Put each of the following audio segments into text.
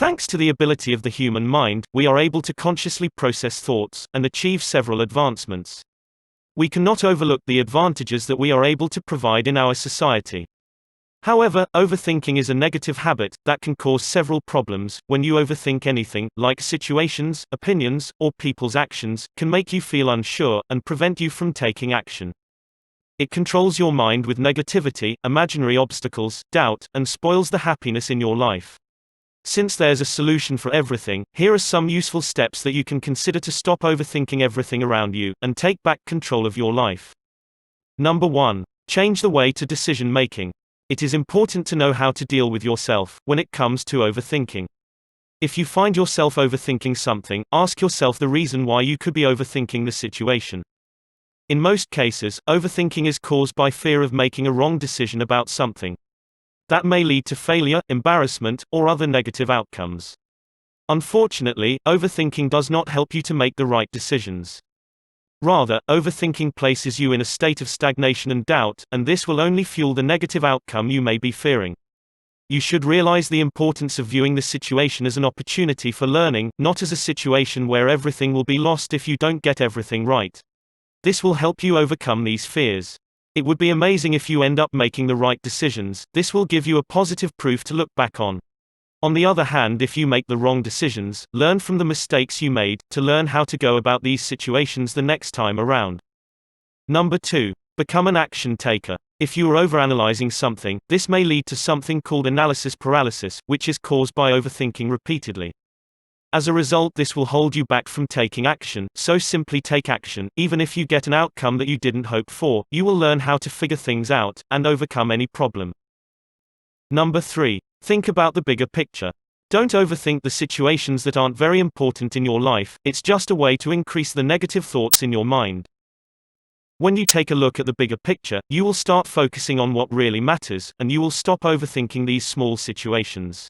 Thanks to the ability of the human mind, we are able to consciously process thoughts and achieve several advancements. We cannot overlook the advantages that we are able to provide in our society. However, overthinking is a negative habit that can cause several problems. When you overthink anything, like situations, opinions, or people's actions, can make you feel unsure and prevent you from taking action. It controls your mind with negativity, imaginary obstacles, doubt, and spoils the happiness in your life. Since there's a solution for everything, here are some useful steps that you can consider to stop overthinking everything around you and take back control of your life. Number 1. Change the way to decision making. It is important to know how to deal with yourself when it comes to overthinking. If you find yourself overthinking something, ask yourself the reason why you could be overthinking the situation. In most cases, overthinking is caused by fear of making a wrong decision about something. That may lead to failure, embarrassment, or other negative outcomes. Unfortunately, overthinking does not help you to make the right decisions. Rather, overthinking places you in a state of stagnation and doubt, and this will only fuel the negative outcome you may be fearing. You should realize the importance of viewing the situation as an opportunity for learning, not as a situation where everything will be lost if you don't get everything right. This will help you overcome these fears. It would be amazing if you end up making the right decisions. This will give you a positive proof to look back on. On the other hand, if you make the wrong decisions, learn from the mistakes you made, to learn how to go about these situations the next time around. Number 2. Become an action taker. If you are overanalyzing something, this may lead to something called analysis paralysis, which is caused by overthinking repeatedly. As a result, this will hold you back from taking action, so simply take action. Even if you get an outcome that you didn't hope for, you will learn how to figure things out and overcome any problem. Number 3. Think about the bigger picture. Don't overthink the situations that aren't very important in your life, it's just a way to increase the negative thoughts in your mind. When you take a look at the bigger picture, you will start focusing on what really matters, and you will stop overthinking these small situations.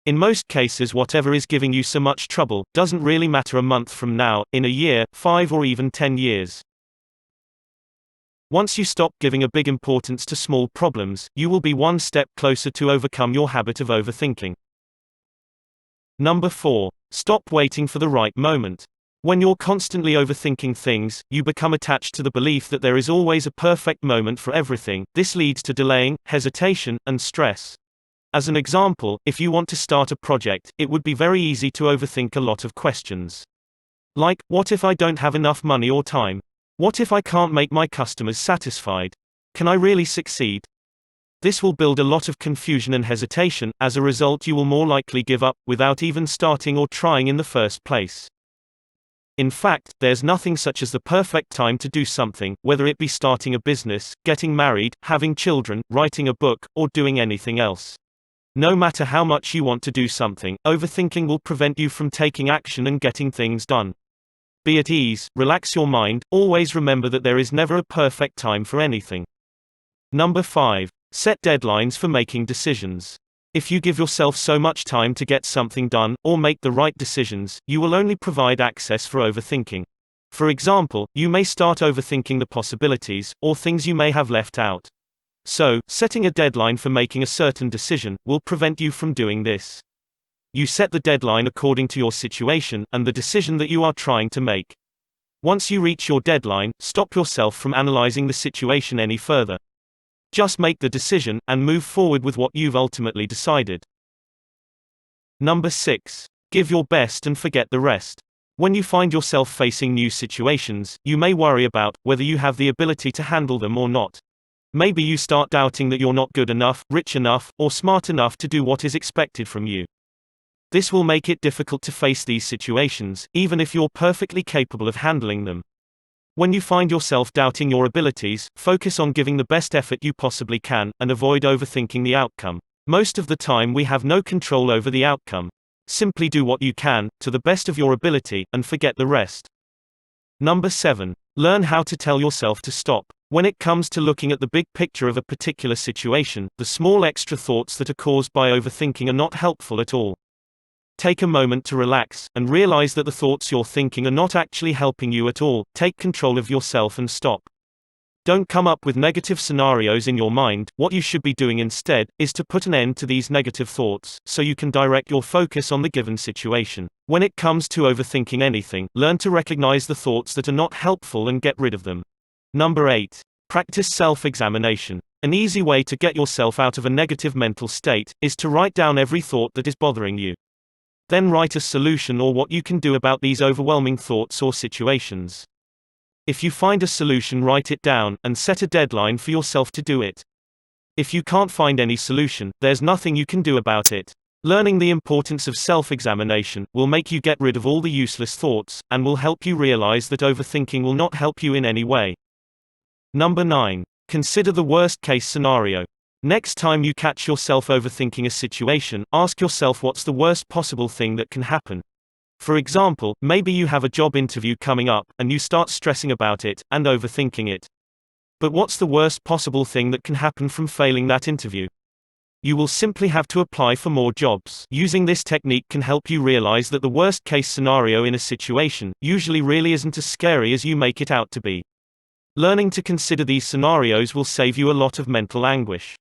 In most cases, whatever is giving you so much trouble doesn't really matter a month from now, in a year, 5 or even 10 years. Once you stop giving a big importance to small problems, you will be one step closer to overcome your habit of overthinking. Number 4. Stop waiting for the right moment. When you're constantly overthinking things, you become attached to the belief that there is always a perfect moment for everything. This leads to delaying, hesitation, and stress. As an example, if you want to start a project, it would be very easy to overthink a lot of questions. Like, what if I don't have enough money or time? What if I can't make my customers satisfied? Can I really succeed? This will build a lot of confusion and hesitation. As a result, you will more likely give up, without even starting or trying in the first place. In fact, there's nothing such as the perfect time to do something, whether it be starting a business, getting married, having children, writing a book, or doing anything else. No matter how much you want to do something, overthinking will prevent you from taking action and getting things done. Be at ease, relax your mind, always remember that there is never a perfect time for anything. Number 5. Set deadlines for making decisions. If you give yourself so much time to get something done, or make the right decisions, you will only provide access for overthinking. For example, you may start overthinking the possibilities, or things you may have left out. So, setting a deadline for making a certain decision will prevent you from doing this. You set the deadline according to your situation and the decision that you are trying to make. Once you reach your deadline, stop yourself from analyzing the situation any further. Just make the decision and move forward with what you've ultimately decided. Number 6. Give your best and forget the rest. When you find yourself facing new situations, you may worry about whether you have the ability to handle them or not. Maybe you start doubting that you're not good enough, rich enough, or smart enough to do what is expected from you. This will make it difficult to face these situations, even if you're perfectly capable of handling them. When you find yourself doubting your abilities, focus on giving the best effort you possibly can, and avoid overthinking the outcome. Most of the time we have no control over the outcome. Simply do what you can, to the best of your ability, and forget the rest. Number 7. Learn how to tell yourself to stop. When it comes to looking at the big picture of a particular situation, the small extra thoughts that are caused by overthinking are not helpful at all. Take a moment to relax, and realize that the thoughts you're thinking are not actually helping you at all. Take control of yourself and stop. Don't come up with negative scenarios in your mind. What you should be doing instead is to put an end to these negative thoughts, so you can direct your focus on the given situation. When it comes to overthinking anything, learn to recognize the thoughts that are not helpful and get rid of them. Number 8. Practice self-examination. An easy way to get yourself out of a negative mental state is to write down every thought that is bothering you. Then write a solution or what you can do about these overwhelming thoughts or situations. If you find a solution, write it down, and set a deadline for yourself to do it. If you can't find any solution, there's nothing you can do about it. Learning the importance of self-examination will make you get rid of all the useless thoughts, and will help you realize that overthinking will not help you in any way. Number 9. Consider the worst-case scenario. Next time you catch yourself overthinking a situation, ask yourself what's the worst possible thing that can happen. For example, maybe you have a job interview coming up, and you start stressing about it, and overthinking it. But what's the worst possible thing that can happen from failing that interview? You will simply have to apply for more jobs. Using this technique can help you realize that the worst-case scenario in a situation usually really isn't as scary as you make it out to be. Learning to consider these scenarios will save you a lot of mental anguish.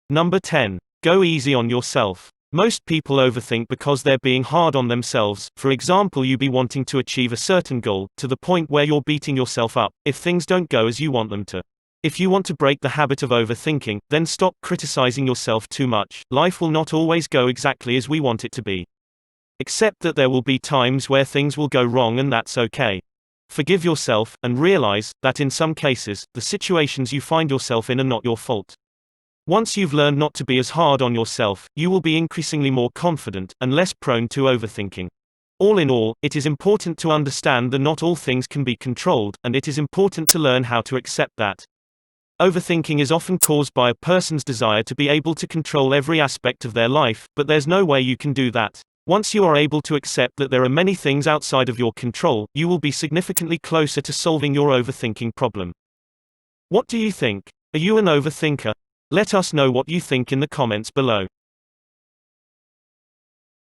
Number 10. Go easy on yourself. Most people overthink because they're being hard on themselves. For example, you be wanting to achieve a certain goal, to the point where you're beating yourself up if things don't go as you want them to. If you want to break the habit of overthinking, then stop criticizing yourself too much. Life will not always go exactly as we want it to be. Accept that there will be times where things will go wrong, and that's okay. Forgive yourself, and realize that in some cases, the situations you find yourself in are not your fault. Once you've learned not to be as hard on yourself, you will be increasingly more confident, and less prone to overthinking. All in all, it is important to understand that not all things can be controlled, and it is important to learn how to accept that. Overthinking is often caused by a person's desire to be able to control every aspect of their life, but there's no way you can do that. Once you are able to accept that there are many things outside of your control, you will be significantly closer to solving your overthinking problem. What do you think? Are you an overthinker? Let us know what you think in the comments below.